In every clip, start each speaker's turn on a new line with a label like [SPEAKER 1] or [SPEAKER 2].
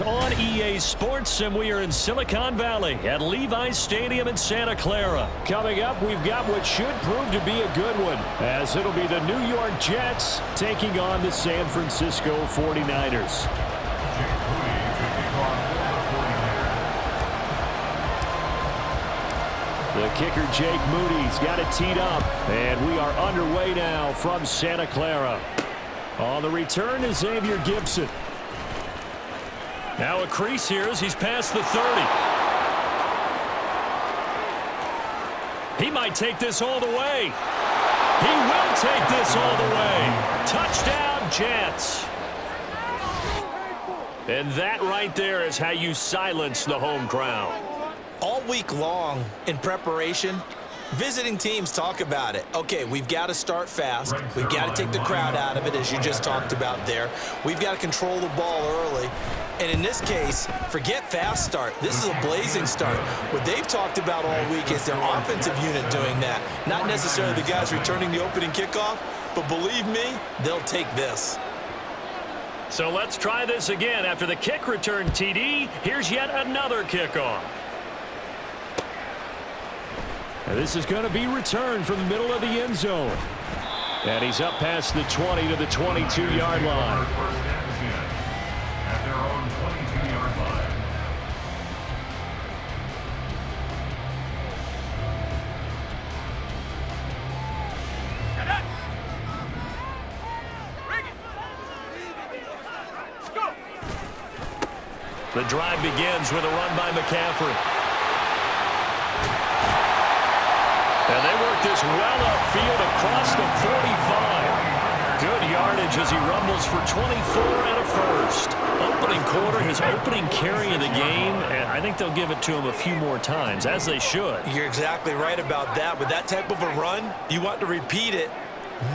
[SPEAKER 1] On EA Sports, and we are in Silicon Valley at Levi's Stadium in Santa Clara.
[SPEAKER 2] Coming up, we've got what should prove to be a good one, as it'll be the New York Jets taking on the San Francisco 49ers. The kicker, Jake Moody's got it teed up, and we are underway now from Santa Clara. On the return is Xavier Gibson.
[SPEAKER 1] Now a crease here as he's past the 30. He might take this all the way. He will take this all the way. Touchdown, Jets. And that right there is how you silence the home crowd.
[SPEAKER 3] All week long in preparation, visiting teams talk about it. Okay, we've got to start fast. We've got to take the crowd out of it, as you just talked about there. We've got to control the ball early. And in this case, forget fast start. This is a blazing start. What they've talked about all week is their offensive unit doing that. Not necessarily the guys returning the opening kickoff, but believe me, they'll take this.
[SPEAKER 1] So let's try this again. After the kick return TD, here's yet another kickoff.
[SPEAKER 2] And this is going to be returned from the middle of the end zone. And he's up past the 20 to the 22-yard line.
[SPEAKER 4] At their own 22-yard line.
[SPEAKER 1] The drive begins with a run by McCaffrey. And they work this well upfield across the 45. Good yardage as he rumbles for 24 and a first. Opening quarter, his opening carry of the game, and I think they'll give it to him a few more times, as they should.
[SPEAKER 3] You're exactly right about that. With that type of a run, you want to repeat it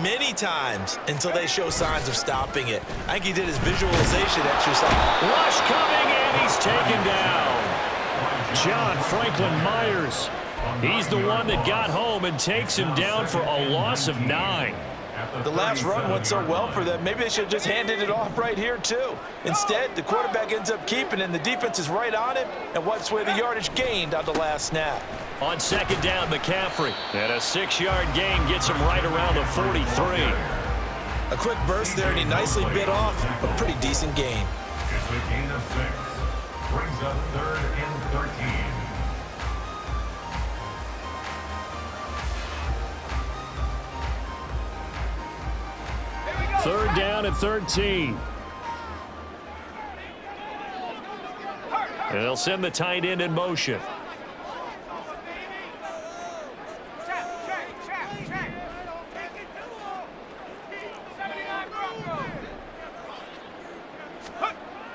[SPEAKER 3] many times until they show signs of stopping it. I think he did his visualization exercise.
[SPEAKER 1] Rush coming, and he's taken down.
[SPEAKER 2] John Franklin Myers.
[SPEAKER 1] He's the one that got home and takes him down for a loss of 9.
[SPEAKER 3] The last run went so well for them, maybe they should have just handed it off right here, too. Instead, the quarterback ends up keeping it, and the defense is right on it and wipes away the yardage gained on the last snap.
[SPEAKER 1] On second down, McCaffrey. And a 6-yard gain gets him right around the 43.
[SPEAKER 3] A quick burst there, and he nicely bit off a pretty decent gain.
[SPEAKER 4] It's a gain of 6. Brings up 3rd and 13.
[SPEAKER 2] Third down and 13.
[SPEAKER 1] And they'll send the tight end in motion.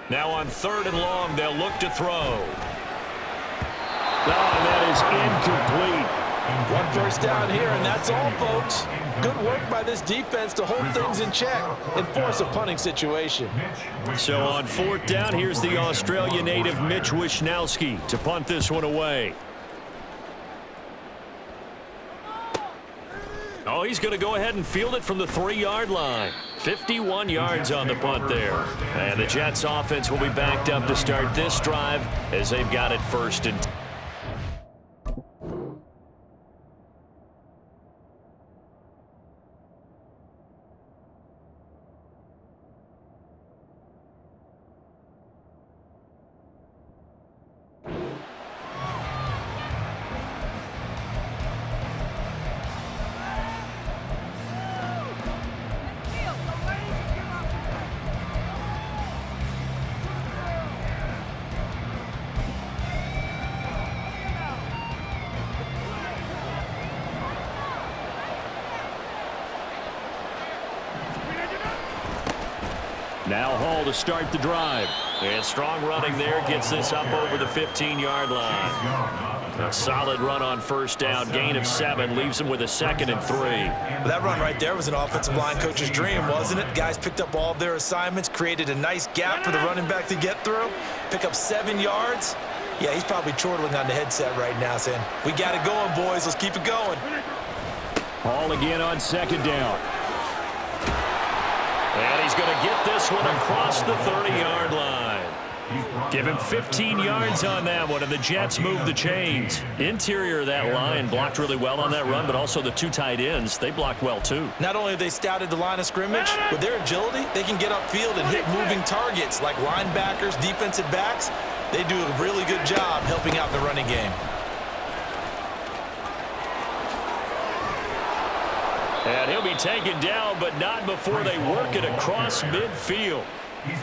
[SPEAKER 1] Now on 3rd and long, they'll look to throw.
[SPEAKER 2] Oh, that is incomplete.
[SPEAKER 3] One first down here, and that's all, folks. Good work by this defense to hold things in check and force a punting situation.
[SPEAKER 1] So on 4th down, here's the Australia native Mitch Wishnowsky to punt this one away. Oh, he's going to go ahead and field it from the 3-yard line. 51 yards on the punt there. And the Jets offense will be backed up to start this drive as they've got it 1st and 10.
[SPEAKER 2] Now Hall to start the drive.
[SPEAKER 1] And strong running there gets this up over the 15-yard line. A solid run on 1st down. Gain of 7 leaves him with a 2nd and 3.
[SPEAKER 3] That run right there was an offensive line coach's dream, wasn't it? Guys picked up all of their assignments, created a nice gap for the running back to get through, pick up 7 yards. Yeah, he's probably chortling on the headset right now saying, we got it going, boys. Let's keep it going.
[SPEAKER 2] Hall again on 2nd down.
[SPEAKER 1] And he's going to get this one across the 30-yard line. Give him 15 yards on that one, and the Jets move the chains. Interior of that line blocked really well on that run, but also the two tight ends, they blocked well too.
[SPEAKER 3] Not only have they scouted the line of scrimmage, with their agility, they can get upfield and hit moving targets like linebackers, defensive backs. They do a really good job helping out the running game.
[SPEAKER 1] And he'll be taken down, but not before they work it across midfield.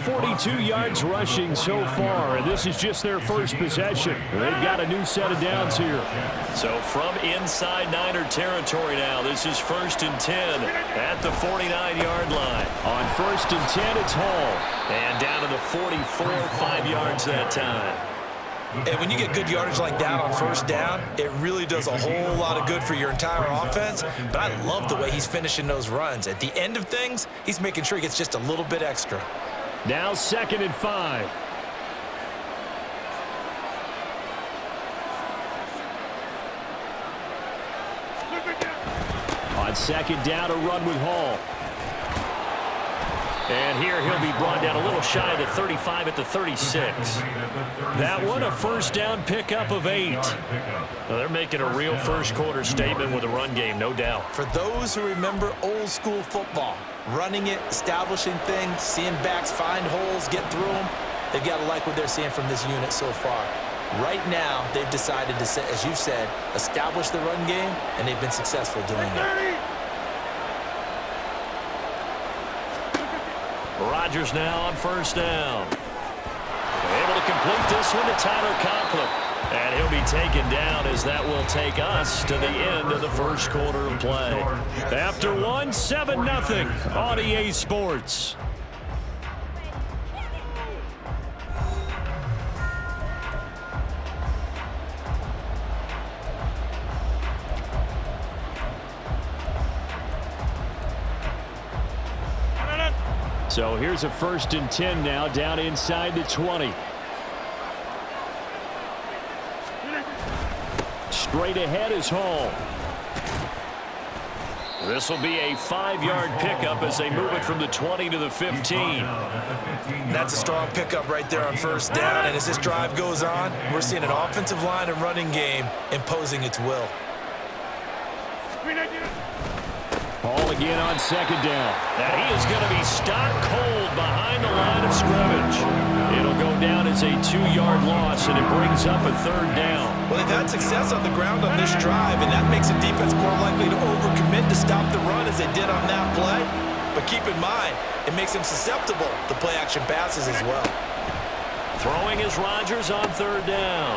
[SPEAKER 2] 42 yards rushing so far, and this is just their first possession. They've got a new set of downs here.
[SPEAKER 1] So from inside Niner territory now, this is 1st and 10 at the 49-yard line.
[SPEAKER 2] On 1st and 10, it's Hall.
[SPEAKER 1] And down to the 44, 5 yards that time.
[SPEAKER 3] And when you get good yardage like that on 1st down, it really does a whole lot of good for your entire offense. But I love the way he's finishing those runs. At the end of things, he's making sure he gets just a little bit extra.
[SPEAKER 2] Now 2nd and 5. On 2nd down, a run with Hall.
[SPEAKER 1] And here he'll be brought down a little shy of the 35 at the 36. That one, a 1st down pickup of 8. Well, they're making a real first quarter statement with a run game, no doubt.
[SPEAKER 3] For those who remember old school football, running it, establishing things, seeing backs find holes, get through them, they've got to like what they're seeing from this unit so far. Right now, they've decided to, as you said, establish the run game, and they've been successful doing it.
[SPEAKER 1] Rodgers now on 1st down. Able to complete this one to Tyler Conklin. And he'll be taken down as that will take us to the end of the first quarter of play. After one, 7-0 on EA Sports.
[SPEAKER 2] So here's a 1st and 10 now, down inside the 20. Straight ahead is Hall.
[SPEAKER 1] This will be a 5-yard pickup as they move it from the 20 to the 15.
[SPEAKER 3] That's a strong pickup right there on 1st down, and as this drive goes on, we're seeing an offensive line and running game imposing its will.
[SPEAKER 2] Hall again on 2nd down.
[SPEAKER 1] And he is going to be stopped cold behind the line of scrimmage. It'll go down as a 2-yard loss, and it brings up a 3rd down.
[SPEAKER 3] Well, they've had success on the ground on this drive, and that makes a defense more likely to overcommit to stop the run as they did on that play. But keep in mind, it makes them susceptible to play-action passes as well.
[SPEAKER 1] Throwing is Rodgers on 3rd down.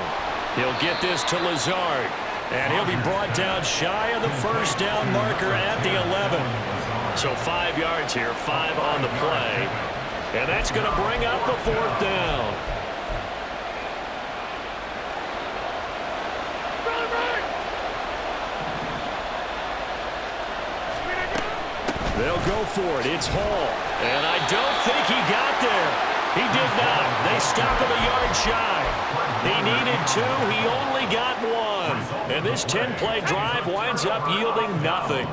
[SPEAKER 1] He'll get this to Lazard. And he'll be brought down shy of the 1st down marker at the 11. So 5 yards here, 5 on the play. And that's going to bring up the 4th down.
[SPEAKER 2] They'll go for it. It's Hall.
[SPEAKER 1] And I don't think he got there. He did not. They stopped him a yard shy. He needed 2. He only got 1. And this 10-play drive winds up yielding nothing.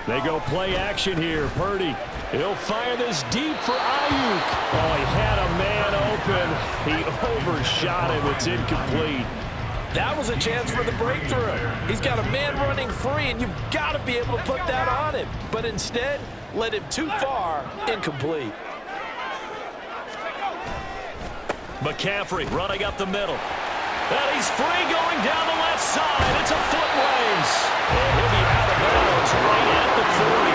[SPEAKER 2] They go play action here. Purdy. He'll fire this deep for Ayuk. Oh, he had a man open. He overshot him. It's incomplete.
[SPEAKER 3] That was a chance for the breakthrough. He's got a man running free, and you've got to be able to put that on him. But instead, led him too far, incomplete.
[SPEAKER 1] McCaffrey running up the middle. And he's free going down the left side. It's a foot race. And he'll be out of bounds right at the 40.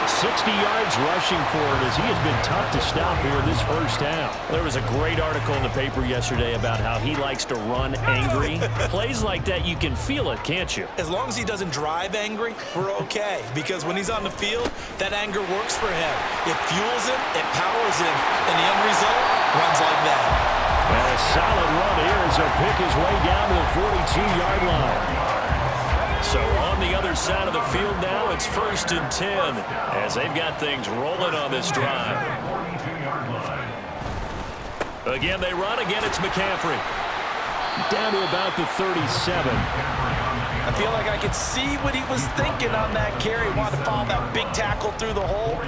[SPEAKER 2] 60 yards rushing for him as he has been tough to stop here in this 1st half.
[SPEAKER 1] There was a great article in the paper yesterday about how he likes to run angry. Plays like that, you can feel it, can't you?
[SPEAKER 3] As long as he doesn't drive angry, we're okay. Because when he's on the field, that anger works for him. It fuels him, it powers him, and the end result runs like that.
[SPEAKER 2] And a solid run here as he'll pick his way down to the 42-yard line.
[SPEAKER 1] So on the other side of the field now, it's 1st and 10 as they've got things rolling on this drive. Again, they run. Again, it's McCaffrey.
[SPEAKER 2] Down to about the 37.
[SPEAKER 3] I feel like I could see what he was thinking on that carry. Wanted to follow that big tackle through the hole.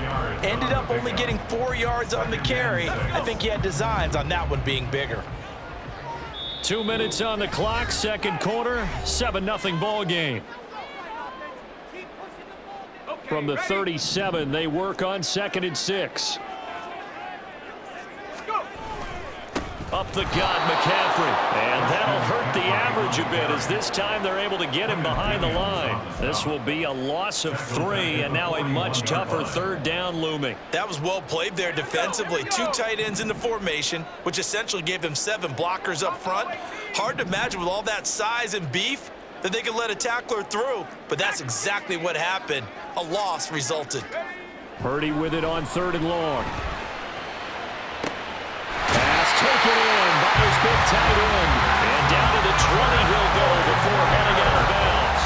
[SPEAKER 3] Ended up only getting 4 yards on the carry. I think he had designs on that one being bigger.
[SPEAKER 2] 2 minutes on the clock, second quarter, 7-0 ball game. From the 37, they work on 2nd and 6. Up the gut, McCaffrey. And that'll hurt the average a bit as this time they're able to get him behind the line. This will be a loss of 3 and now a much tougher 3rd down looming.
[SPEAKER 3] That was well played there defensively. 2 tight ends in the formation, which essentially gave them 7 blockers up front. Hard to imagine with all that size and beef that they could let a tackler through, but that's exactly what happened. A loss resulted.
[SPEAKER 2] Purdy with it on 3rd and long. Taken in by his big tight end. And down to the 20 he'll go before heading out of bounds.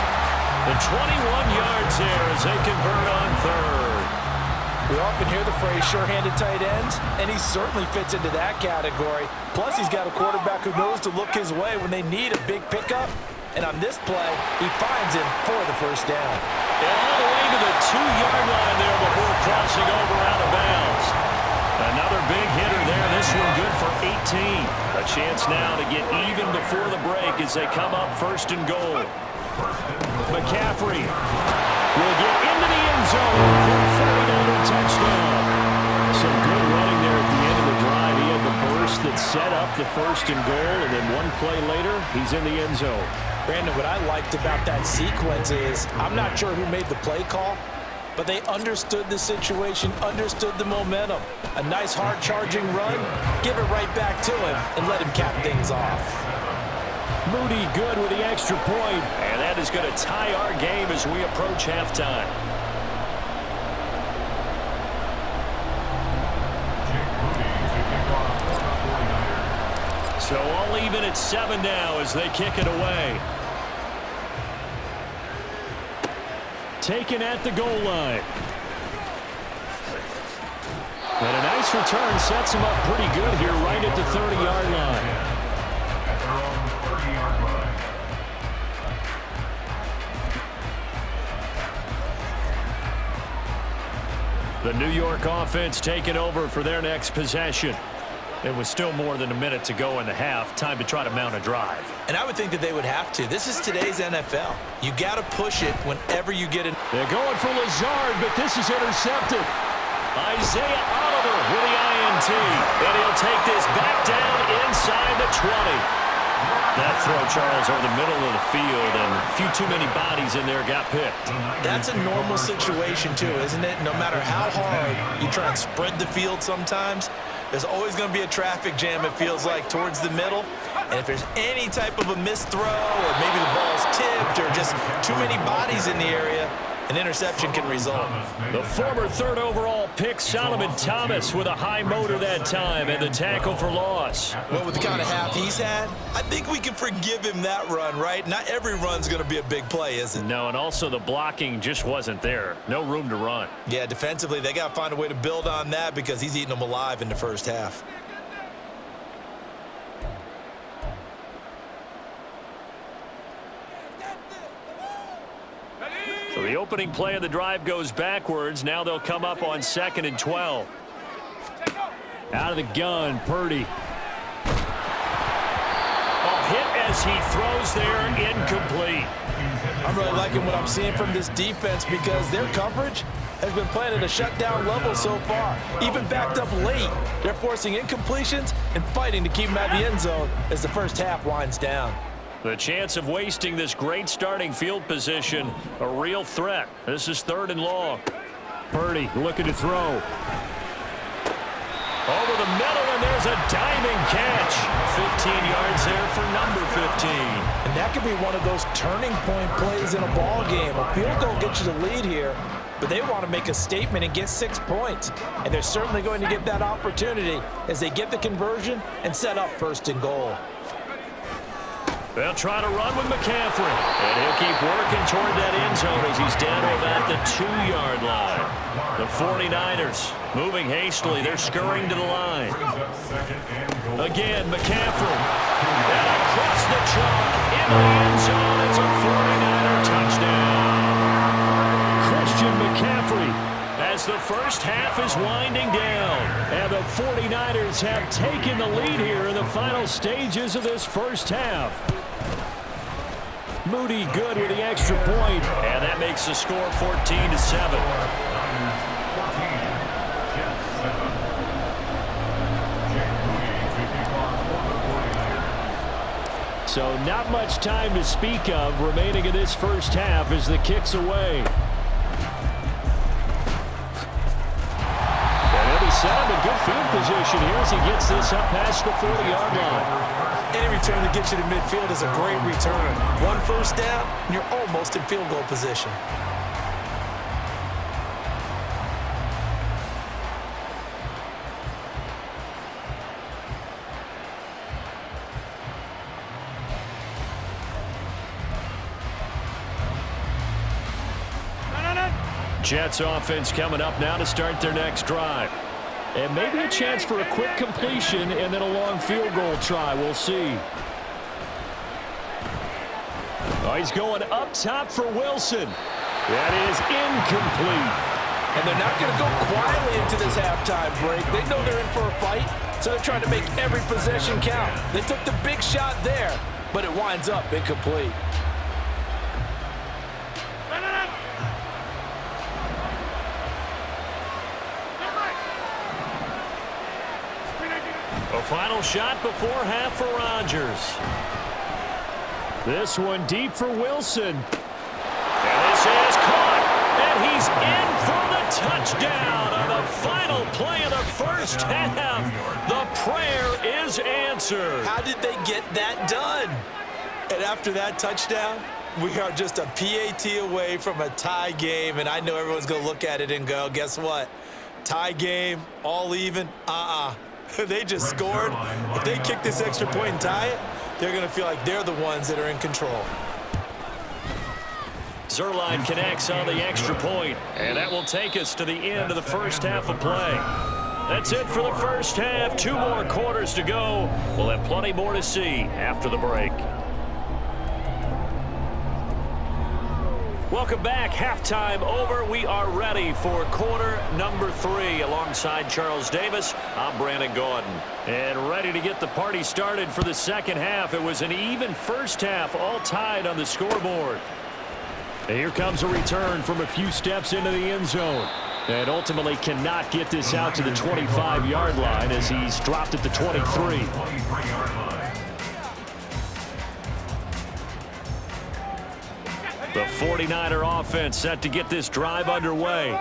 [SPEAKER 2] The 21 yards there as they convert on 3rd.
[SPEAKER 3] We often hear the phrase sure-handed tight ends, and he certainly fits into that category. Plus, he's got a quarterback who knows to look his way when they need a big pickup. And on this play, he finds him for the 1st down.
[SPEAKER 1] And all the way to the 2-yard line there before crossing over out of bounds. Another big hitter there. This one good for 18. A chance now to get even before the break as they come up 1st and goal. McCaffrey will get into the end zone for a 40-yard touchdown. Some good running there at the end of the drive. He had the burst that set up the 1st and goal, and then one play later, he's in the end zone.
[SPEAKER 3] Brandon, what I liked about that sequence is I'm not sure who made the play call, but they understood the situation, understood the momentum. A nice hard-charging run, give it right back to him, and let him cap things off.
[SPEAKER 2] Moody good with the extra point.
[SPEAKER 1] And that is going to tie our game as we approach halftime. So all even at 7 now as they kick it away.
[SPEAKER 2] Taken at the goal line. And a nice return sets him up pretty good here right at the 30-yard line.
[SPEAKER 4] At their own 30-yard line.
[SPEAKER 2] The New York offense taking over for their next possession. It was still more than a minute to go in the half. Time to try to mount a drive.
[SPEAKER 3] And I would think that they would have to. This is today's NFL. You got to push it whenever you get in.
[SPEAKER 2] They're going for Lazard, but this is intercepted. Isaiah Oliver with the INT.
[SPEAKER 1] And he'll take this back down inside the 20. That throw, Charles, over the middle of the field, and a few too many bodies in there got picked.
[SPEAKER 3] That's a normal situation, too, isn't it? No matter how hard you try and spread the field sometimes, there's always going to be a traffic jam, it feels like, towards the middle. And if there's any type of a missed throw, or maybe the ball's tipped, or just too many bodies in the area, an interception can result.
[SPEAKER 1] The former 3rd overall pick, Solomon Thomas, with a high motor that time, and the tackle for loss.
[SPEAKER 3] Well, with the kind of half he's had, I think we can forgive him that run, right? Not every run's going to be a big play, is it?
[SPEAKER 1] No, and also the blocking just wasn't there. No room to run.
[SPEAKER 3] Yeah, defensively, they got to find a way to build on that because he's eating them alive in the 1st half.
[SPEAKER 1] So the opening play of the drive goes backwards. Now they'll come up on 2nd and 12.
[SPEAKER 2] Out of the gun, Purdy.
[SPEAKER 1] Hit as he throws there, incomplete.
[SPEAKER 3] I'm really liking what I'm seeing from this defense because their coverage has been playing at a shutdown level so far. Even backed up late, they're forcing incompletions and fighting to keep them out of the end zone as the 1st half winds down.
[SPEAKER 1] The chance of wasting this great starting field position, a real threat. This is 3rd and long.
[SPEAKER 2] Purdy looking to throw.
[SPEAKER 1] Over the middle, and there's a diving catch. 15 yards there for number 15.
[SPEAKER 3] And that could be one of those turning point plays in a ball game. A field goal gets you the lead here, but they want to make a statement and get 6 points. And they're certainly going to get that opportunity as they get the conversion and set up 1st and goal.
[SPEAKER 2] They'll try to run with McCaffrey. And he'll keep working toward that end zone as he's down to about the 2-yard line. The 49ers moving hastily. They're scurrying to the line. Again, McCaffrey. And across the chalk into the end zone. It's a 49er touchdown. Christian McCaffrey as the first half is winding down. And the 49ers have taken the lead here in the final stages of this first half. Moody good with the extra point. And that makes the score 14-7. So not much time to speak of remaining in this first half as the kick's away. And he'll be set up in good field position here as he gets this up past the 40-yard line.
[SPEAKER 3] Any return that gets you to midfield is a great return. One first down, and you're almost in field goal position.
[SPEAKER 2] Jets offense coming up now to start their next drive. And maybe a chance for a quick completion and then a long field goal try. We'll see. Oh, he's going up top for Wilson. That is incomplete.
[SPEAKER 5] And they're not going to go quietly into this halftime break. They know they're in for a fight, so they're trying to make every possession count. They took the big shot there, but it winds up incomplete.
[SPEAKER 2] A final shot before half for Rodgers. This one deep for Wilson. And this is caught. And he's in for the touchdown on the final play of the first half. The prayer is answered.
[SPEAKER 3] How did they get that done? And after that touchdown, we are just a PAT away from a tie game. And I know everyone's going to look at it and go, guess what? Tie game, all even, They just scored. If they kick this extra point and tie it, they're going to feel like they're the ones that are in control.
[SPEAKER 2] Zuerlein connects on the extra point, and that will take us to the end of the first half of play. That's it for the first half. 2 more quarters to go. We'll have plenty more to see after the break. Welcome back. Halftime over. We are ready for quarter number 3. Alongside Charles Davis, I'm Brandon Gaudin. And ready to get the party started for the second half. It was an even first half, all tied on the scoreboard. And here comes a return from a few steps into the end zone. And ultimately cannot get this out to the 25-yard line as he's dropped at the 23. The 49er offense set to get this drive underway.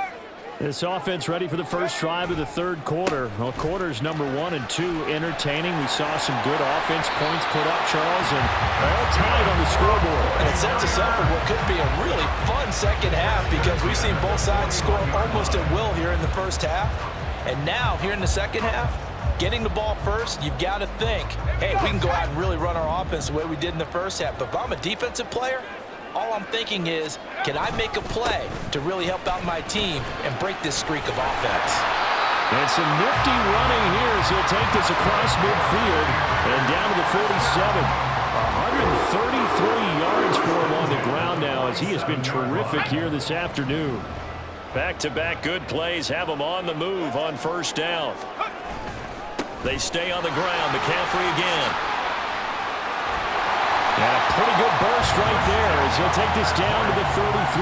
[SPEAKER 2] This offense ready for the first drive of the third quarter. Well, quarters number 1 and 2 entertaining. We saw some good offense points put up, Charles, and all tied on the scoreboard.
[SPEAKER 5] And it sets us up for what could be a really fun second half because we've seen both sides score almost at will here in the first half. And now, here in the second half, getting the ball first, you've got to think, hey, we can go out and really run our offense the way we did in the first half. But if I'm a defensive player, all I'm thinking is, can I make a play to really help out my team and break this streak of offense?
[SPEAKER 2] And some nifty running here as he'll take this across midfield and down to the 47. 133 yards for him on the ground now as he has been terrific here this afternoon. Back-to-back good plays have him on the move on first down. They stay on the ground. McCaffrey again. And a pretty good burst right there as he'll take this down to the 33.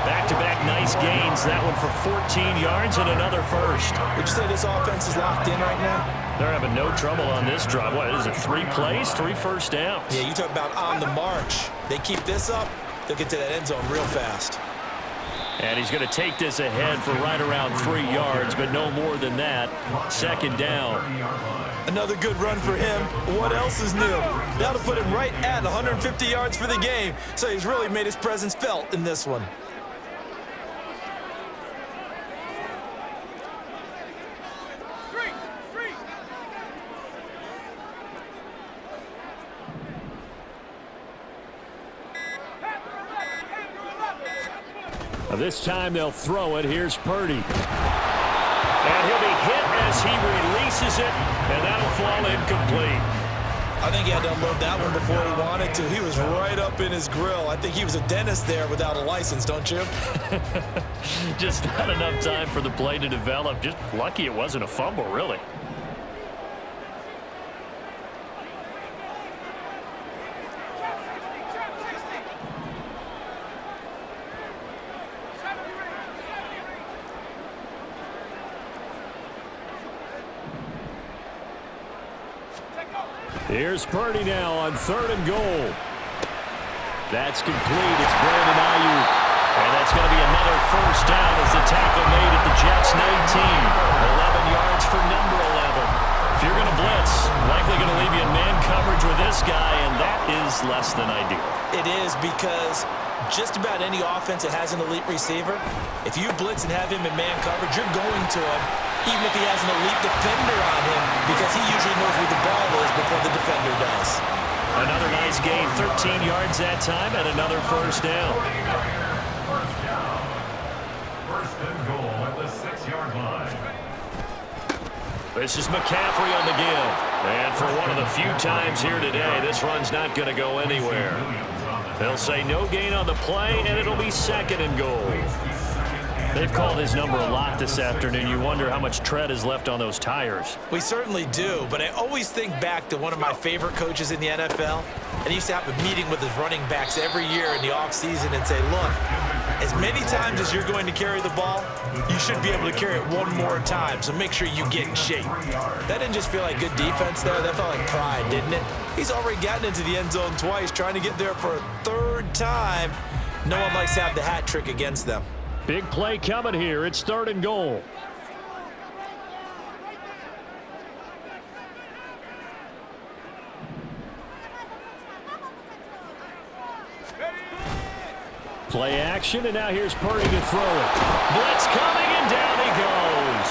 [SPEAKER 2] Back-to-back nice gains. That one for 14 yards and another first.
[SPEAKER 3] Would you say this offense is locked in right now?
[SPEAKER 2] They're having no trouble on this drive. What is it, 3 plays, 3 first downs?
[SPEAKER 3] Yeah, you talk about on the march. They keep this up, they'll get to that end zone real fast.
[SPEAKER 2] And he's going to take this ahead for right around 3 yards, but no more than that. Second down.
[SPEAKER 3] Another good run for him. What else is new? That'll put him right at 150 yards for the game. So he's really made his presence felt in this one.
[SPEAKER 1] This time they'll throw it. Here's Purdy. And he'll be hit as he releases it, and that'll fall incomplete.
[SPEAKER 5] I think he had to unload that one before he wanted to. He was right up in his grill. I think he was a dentist there without a license, don't you?
[SPEAKER 1] Just not enough time for the play to develop. Just lucky it wasn't a fumble, really. Here's Purdy now on 3rd and goal. That's complete. It's Brandon Ayuk. And that's going to be another first down as the tackle made at the Jets' 19. 11 yards for number 11. If you're going to blitz, likely going to leave you in man coverage with this guy, and that is less than ideal.
[SPEAKER 5] It is, because just about any offense that has an elite receiver, if you blitz and have him in man coverage, you're going to him, even if he has an elite defender on him, because he usually knows where the ball is before the defender does.
[SPEAKER 1] Another nice gain, 13 yards that time, and another first down.
[SPEAKER 4] First and goal at the 6-yard line.
[SPEAKER 1] This is McCaffrey on the give. And for one of the few times here today, this run's not going to go anywhere. They'll say no gain on the play, and it'll be 2nd and goal. They've called his number a lot this afternoon. You wonder how much tread is left on those tires.
[SPEAKER 5] We certainly do, but I always think back to one of my favorite coaches in the NFL, and he used to have a meeting with his running backs every year in the offseason and say, look, as many times as you're going to carry the ball, you should be able to carry it one more time, so make sure you get in shape. That didn't just feel like good defense there. That felt like pride, didn't it? He's already gotten into the end zone twice, trying to get there for a 3rd time. No one likes to have the hat trick against them.
[SPEAKER 1] Big play coming here. It's 3rd and goal. Play action, and now here's Purdy to throw it. Blitz coming, and down he goes.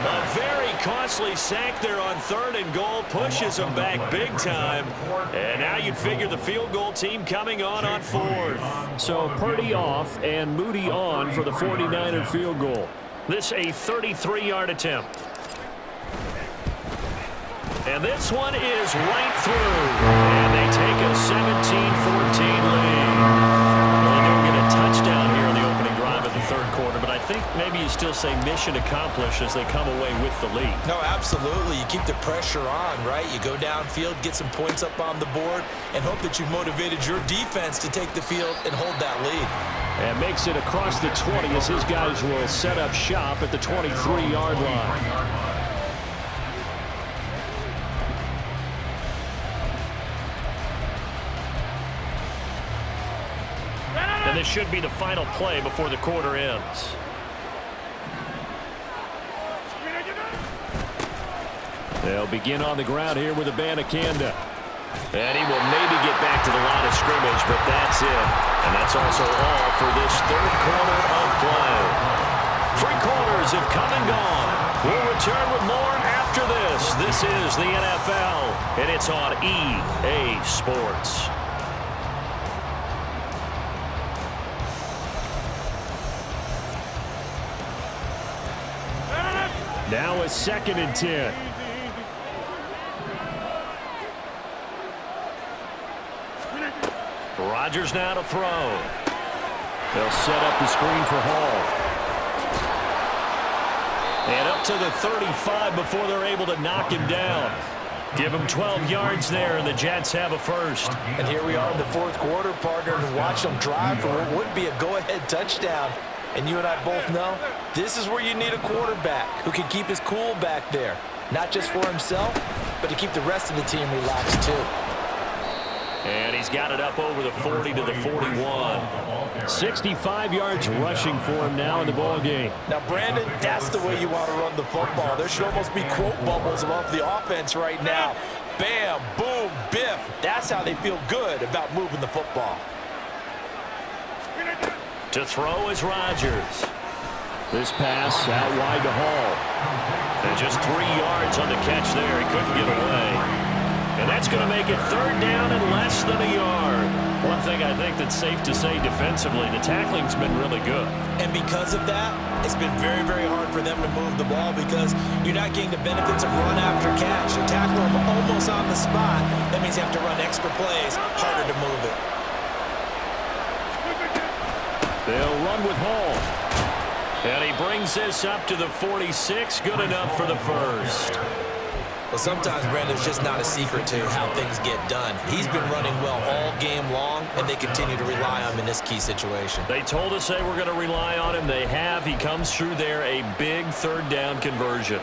[SPEAKER 1] A very costly sack there on 3rd and goal. Pushes him back big time. And now you'd figure the field goal team coming on 4th. So Purdy off and Moody on for the 49er field goal. This a 33-yard attempt. And this one is right through. And they take a 17-14 lead. Well, they don't get a touchdown here in the opening drive of the 3rd quarter, but I think maybe you still say mission accomplished as they come away with the lead.
[SPEAKER 5] No, absolutely. You keep the pressure on, right? You go downfield, get some points up on the board, and hope that you've motivated your defense to take the field and hold that lead.
[SPEAKER 1] And makes it across the 20 as his guys will set up shop at the 23-yard line. And this should be the final play before the quarter ends. They'll begin on the ground here with Abanikanda. And he will maybe get back to the line of scrimmage, but that's it. And that's also all for this 3rd quarter of play. 3 quarters have come and gone. We'll return with more after this. This is the NFL, and it's on EA Sports. Now a 2nd and 10. Rodgers now to throw. They'll set up the screen for Hall. And up to the 35 before they're able to knock him down. Give him 12 yards there, and the Jets have a first.
[SPEAKER 5] And here we are in the 4th quarter, partner, and watch them drive for what would be a go-ahead touchdown. And you and I both know this is where you need a quarterback who can keep his cool back there. Not just for himself, but to keep the rest of the team relaxed too.
[SPEAKER 1] And he's got it up over the 40 to the 41. 65 yards rushing for him now in the ball game.
[SPEAKER 5] Now, Brandon, that's the way you want to run the football. There should almost be quote bubbles above the offense right now. Bam, boom, biff. That's how they feel good about moving the football.
[SPEAKER 1] To throw is Rodgers. This pass out wide to Hall. And just 3 yards on the catch there. He couldn't get away. And that's going to make it 3rd down and less than a yard. One thing I think that's safe to say defensively, the tackling's been really good.
[SPEAKER 3] And because of that, it's been very, very hard for them to move the ball because you're not getting the benefits of run after catch. You tackle them almost on the spot. That means you have to run extra plays, harder to move it.
[SPEAKER 1] They'll run with Hall. And he brings this up to the 46. Good enough for the first.
[SPEAKER 3] Well, sometimes, Brandon, there's just not a secret to how things get done. He's been running well all game long, and they continue to rely on him in this key situation.
[SPEAKER 1] They told us they were going to rely on him. They have. He comes through there, a big third down conversion.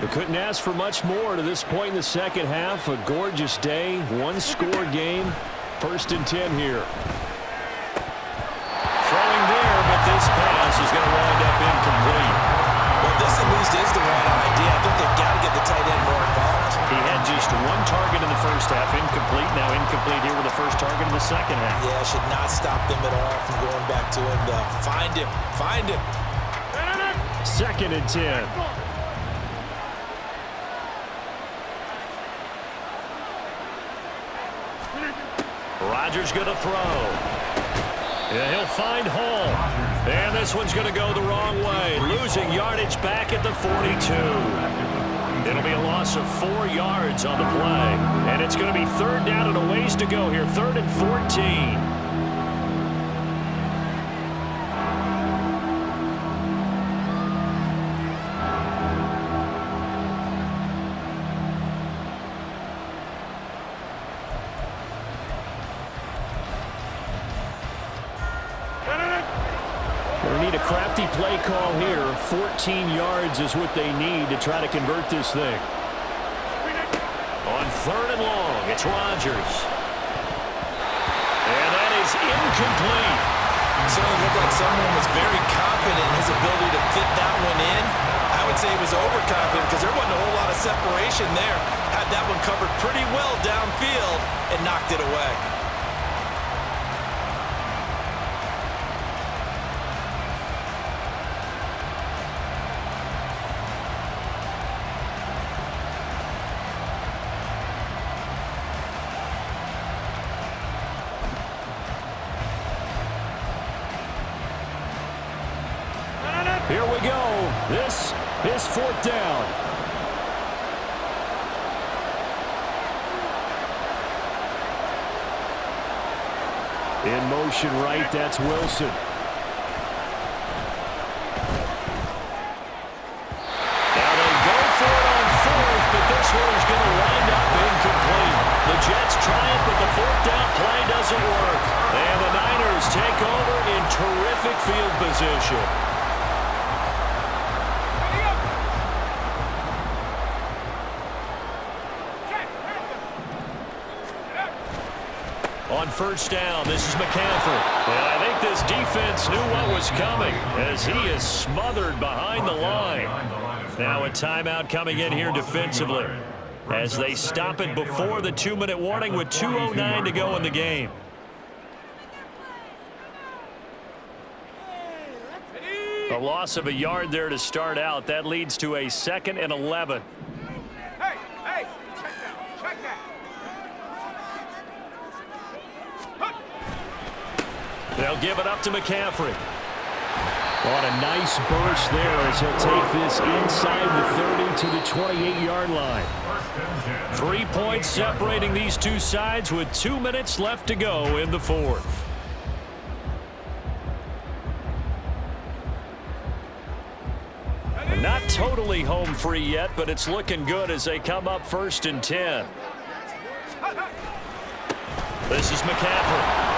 [SPEAKER 1] We couldn't ask for much more to this point in the second half. A gorgeous day, one-score game. 1st and 10 here. Throwing there, but this pass is going to wind up incomplete.
[SPEAKER 3] Well, this at least is the right idea. I think they've got to get the tight end more involved.
[SPEAKER 1] He had just one target in the first half, incomplete. Now incomplete here with the first target in the second half.
[SPEAKER 3] Yeah, should not stop them at all from going back to him. Find him. Find him.
[SPEAKER 1] 2nd and 10. Rodgers going to throw. Yeah, he'll find Hall. And this one's going to go the wrong way. Losing yardage back at the 42. It'll be a loss of 4 yards on the play. And it's going to be 3rd down and a ways to go here. 3rd and 14. They need a crafty play call here. 14 yards is what they need to try to convert this thing. On 3rd and long, it's Rodgers. And that is incomplete.
[SPEAKER 3] Certainly looked like someone was very confident in his ability to fit that one in. I would say he was overconfident because there wasn't a whole lot of separation there. Had that one covered pretty well downfield and knocked it away.
[SPEAKER 1] Here we go. This is 4th down. In motion right, that's Wilson. Now they go for it on 4th, but this one is going to wind up incomplete. The Jets try it, but the 4th down play doesn't work. And the Niners take over in terrific field position. On 1st down, this is McCaffrey. And I think this defense knew what was coming as he is smothered behind the line. Now a timeout coming in here defensively as they stop it before the 2-minute warning with 2:09 to go in the game. A loss of a yard there to start out. That leads to a 2nd and 11.
[SPEAKER 2] Hey, check that.
[SPEAKER 1] They'll give it up to McCaffrey. On a nice burst there as he'll take this inside the 30 to the 28-yard line. 3 points separating these two sides with 2 minutes left to go in the 4th. Not totally home free yet, but it's looking good as they come up 1st and 10. This is McCaffrey.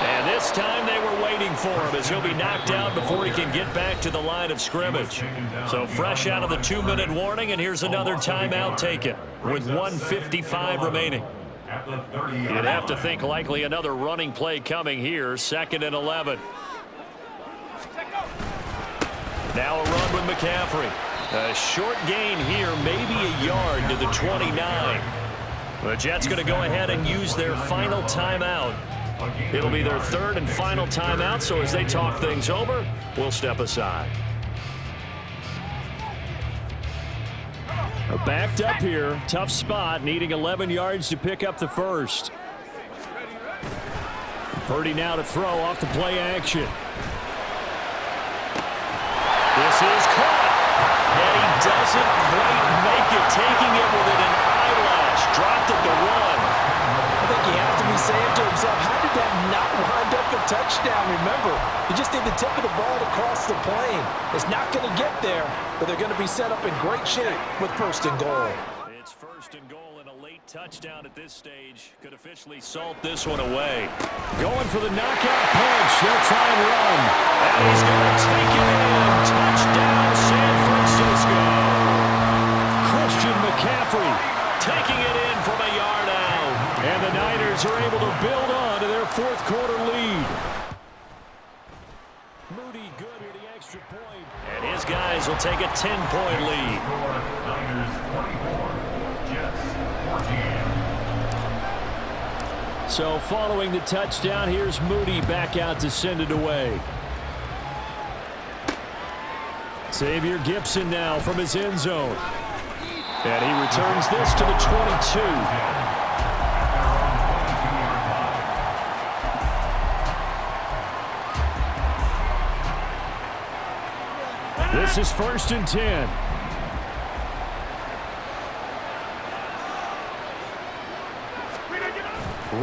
[SPEAKER 1] And this time they were waiting for him as he'll be knocked out before he can get back to the line of scrimmage. So fresh out of the 2-minute warning, and here's another timeout taken with 1:55 remaining. You'd have to think likely another running play coming here, 2nd and 11. Now a run with McCaffrey. A short gain here, maybe a yard to the 29. The Jets going to go ahead and use their final timeout. It'll be their 3rd and final timeout, so as they talk things over, we'll step aside. Backed up here, tough spot, needing 11 yards to pick up the first. Purdy now to throw off the play action. This is caught. And he doesn't quite make it, taking it within an eyelash. Dropped it to one.
[SPEAKER 5] I think he has to be saying to himself, how did that not wind up a touchdown? Remember, you just need the tip of the ball to cross the plane. It's not going to get there, but they're going to be set up in great shape with 1st and goal.
[SPEAKER 1] It's 1st and goal and a late touchdown at this stage. Could officially salt this one away. Going for the knockout punch. He'll try and run. And he's going to take it in. Touchdown, San Francisco. Christian McCaffrey taking it in from a yard out. And the Niners are able to build on to their 4th quarter lead. Moody good with the extra point. And his guys will take a 10-point lead.
[SPEAKER 4] Niners 24, Jets 14.
[SPEAKER 1] So following the touchdown, here's Moody back out to send it away. Xavier Gipson now from his end zone. And he returns this to the 22. This is 1st and 10.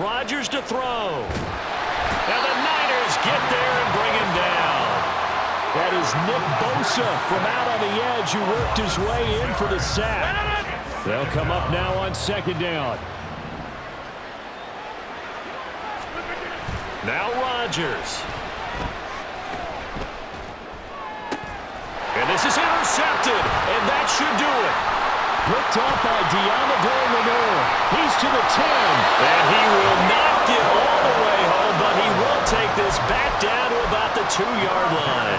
[SPEAKER 1] Rodgers to throw. And the Niners get there and bring him down. That is Nick Bosa from out on the edge who worked his way in for the sack. They'll come up now on 2nd down. Now Rodgers. And this is intercepted, and that should do it. Picked up by Deommodore Lenoir. He's to the 10, and he will not get all the way home, but he will take this back down to about the 2-yard line.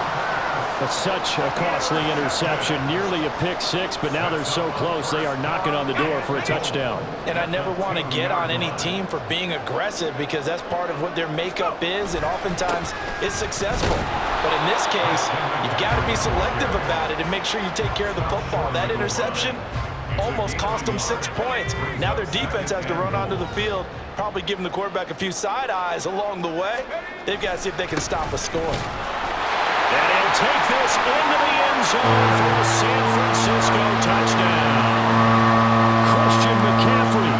[SPEAKER 1] That's such a costly interception, nearly a pick six, but now they're so close they are knocking on the door for a touchdown.
[SPEAKER 5] And I never want to get on any team for being aggressive because that's part of what their makeup is, and oftentimes it's successful. But in this case, you've got to be selective about it and make sure you take care of the football. That interception almost cost them 6 points. Now their defense has to run onto the field, probably giving the quarterback a few side eyes along the way. They've got to see if they can stop a score.
[SPEAKER 1] And he'll take this into the end zone for a San Francisco touchdown. Christian McCaffrey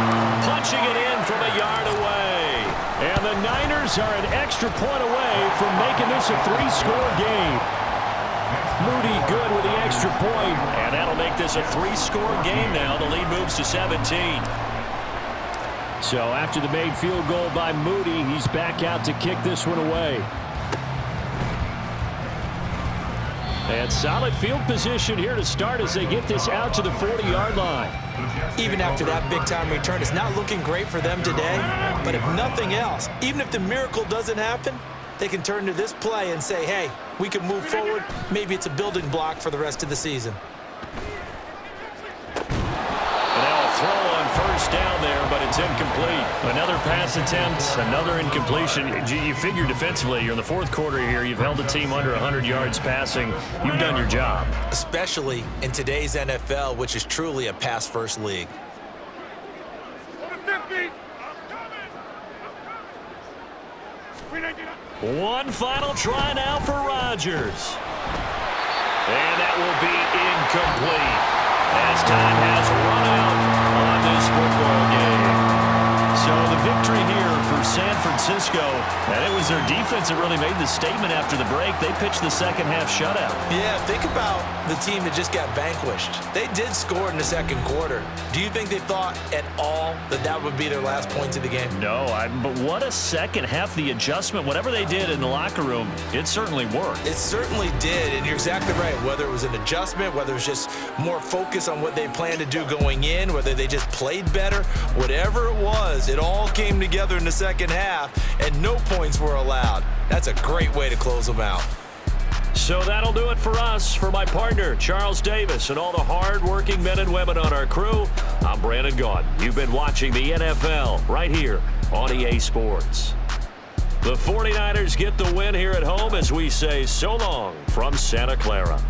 [SPEAKER 1] punching it in from a yard away. And the Niners are an extra point away from making this a 3-score game. Moody good with the extra point. And that'll make this a 3-score game now. The lead moves to 17. So after the made field goal by Moody, he's back out to kick this one away. And solid field position here to start as they get this out to the 40-yard line.
[SPEAKER 3] Even after that big-time return, it's not looking great for them today. But if nothing else, even if the miracle doesn't happen, they can turn to this play and say, hey, we can move forward. Maybe it's a building block for the rest of the season.
[SPEAKER 1] And now a throw on 1st down there, but it's incomplete. Another pass attempt, another incompletion. You figure defensively, you're in the 4th quarter here. You've held the team under 100 yards passing. You've done your job.
[SPEAKER 3] Especially in today's NFL, which is truly a pass-first league.
[SPEAKER 1] One final try now for Rodgers. And that will be incomplete as time has run out on this football game. So the victory here for San Francisco, and it was their defense that really made the statement after the break. They pitched the second-half shutout.
[SPEAKER 3] Yeah, think about the team that just got vanquished. They did score in the 2nd quarter. Do you think they thought at all that that would be their last points of the game?
[SPEAKER 1] No, but what a second half. The adjustment, whatever they did in the locker room, it certainly worked.
[SPEAKER 3] It certainly did, and you're exactly right. Whether it was an adjustment, whether it was just more focus on what they planned to do going in, whether they just played better, whatever it was, it all came together in the 2nd half, and no points were allowed. That's a great way to close them out.
[SPEAKER 1] So that'll do it for us. For my partner, Charles Davis, and all the hard-working men and women on our crew, I'm Brandon Gaudin. You've been watching the NFL right here on EA Sports. The 49ers get the win here at home as we say so long from Santa Clara.